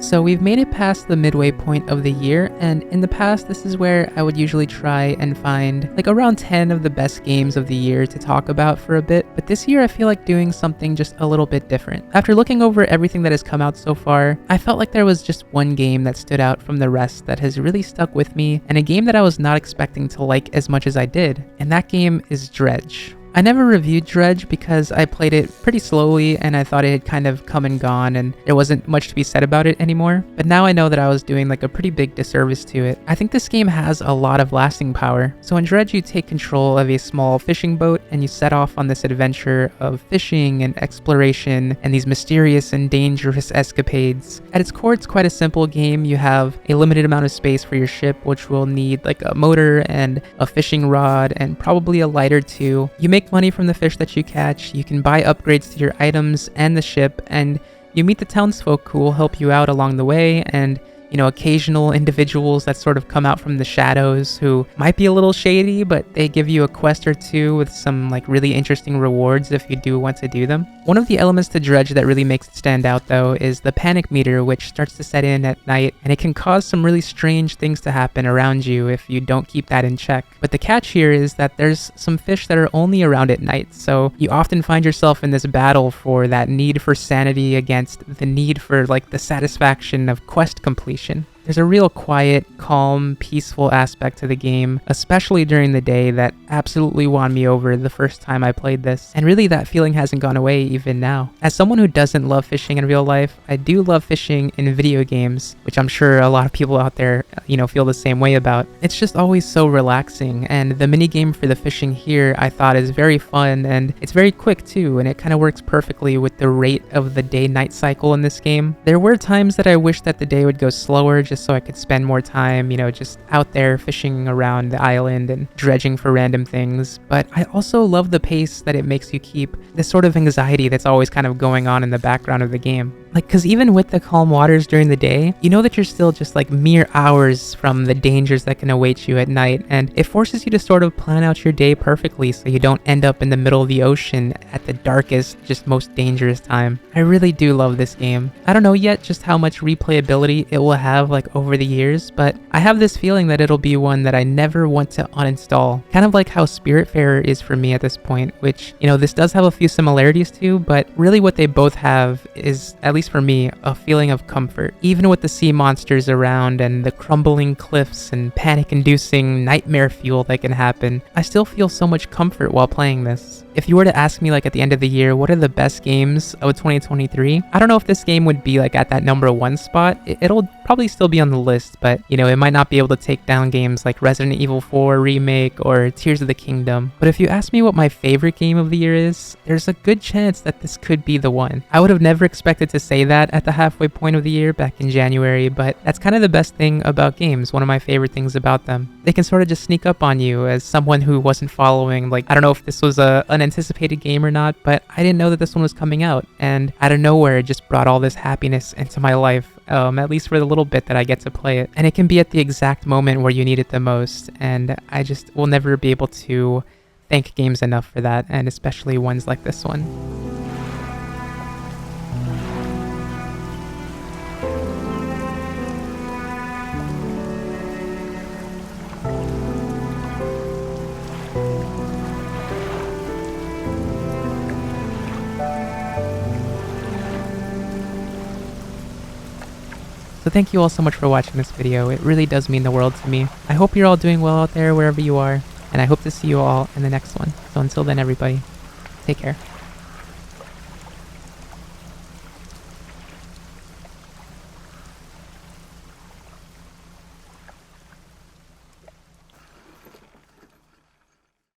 So we've made it past the midway point of the year, and in the past this is where I would usually try and find like around 10 of the best games of the year to talk about for a bit, but this year I feel like doing something just a little bit different. After looking over everything that has come out so far, I felt like there was just one game that stood out from the rest that has really stuck with me, and a game that I was not expecting to like as much as I did, and that game is Dredge. I never reviewed Dredge because I played it pretty slowly and I thought it had kind of come and gone and there wasn't much to be said about it anymore. But now I know that I was doing like a pretty big disservice to it. I think this game has a lot of lasting power. So in Dredge you take control of a small fishing boat and you set off on this adventure of fishing and exploration and these mysterious and dangerous escapades. At its core, it's quite a simple game. You have a limited amount of space for your ship, which will need like a motor and a fishing rod and probably a light or two. You make money from the fish that you catch, you can buy upgrades to your items and the ship, and you meet the townsfolk who will help you out along the way, and occasional individuals that sort of come out from the shadows who might be a little shady, but they give you a quest or two with some like really interesting rewards if you do want to do them. One of the elements to Dredge that really makes it stand out though is the panic meter, which starts to set in at night, and it can cause some really strange things to happen around you if you don't keep that in check. But the catch here is that there's some fish that are only around at night, so you often find yourself in this battle for that need for sanity against the need for like the satisfaction of quest completion. There's a real quiet, calm, peaceful aspect to the game, especially during the day, that absolutely won me over the first time I played this. And really that feeling hasn't gone away even now. As someone who doesn't love fishing in real life, I do love fishing in video games, which I'm sure a lot of people out there, feel the same way about. It's just always so relaxing, and the minigame for the fishing here I thought is very fun, and it's very quick too, and it kind of works perfectly with the rate of the day-night cycle in this game. There were times that I wish that the day would go slower just so I could spend more time, just out there fishing around the island and dredging for random things. But I also love the pace that it makes you keep, this sort of anxiety that's always kind of going on in the background of the game. Like, cause even with the calm waters during the day, you know that you're still just like mere hours from the dangers that can await you at night, and it forces you to sort of plan out your day perfectly so you don't end up in the middle of the ocean at the darkest, just most dangerous time. I really do love this game. I don't know yet just how much replayability it will have like over the years, but I have this feeling that it'll be one that I never want to uninstall. Kind of like how Spiritfarer is for me at this point, which, this does have a few similarities to, but really what they both have is, at least for me, a feeling of comfort. Even with the sea monsters around and the crumbling cliffs and panic-inducing nightmare fuel that can happen, I still feel so much comfort while playing this. If you were to ask me like at the end of the year, what are the best games of 2023? I don't know if this game would be like at that #1 spot. It'll probably still be on the list, but it might not be able to take down games like Resident Evil 4 Remake or Tears of the Kingdom. But if you ask me what my favorite game of the year is, there's a good chance that this could be the one. I would have never expected to say that at the halfway point of the year back in January, but that's kind of the best thing about games, one of my favorite things about them. They can sort of just sneak up on you as someone who wasn't following, like, I don't know if this was an anticipated game or not, but I didn't know that this one was coming out, and out of nowhere it just brought all this happiness into my life, at least for the little bit that I get to play it. And it can be at the exact moment where you need it the most, and I just will never be able to thank games enough for that, and especially ones like this one. So thank you all so much for watching this video. It really does mean the world to me. I hope you're all doing well out there wherever you are, and I hope to see you all in the next one. So until then, everybody, take care.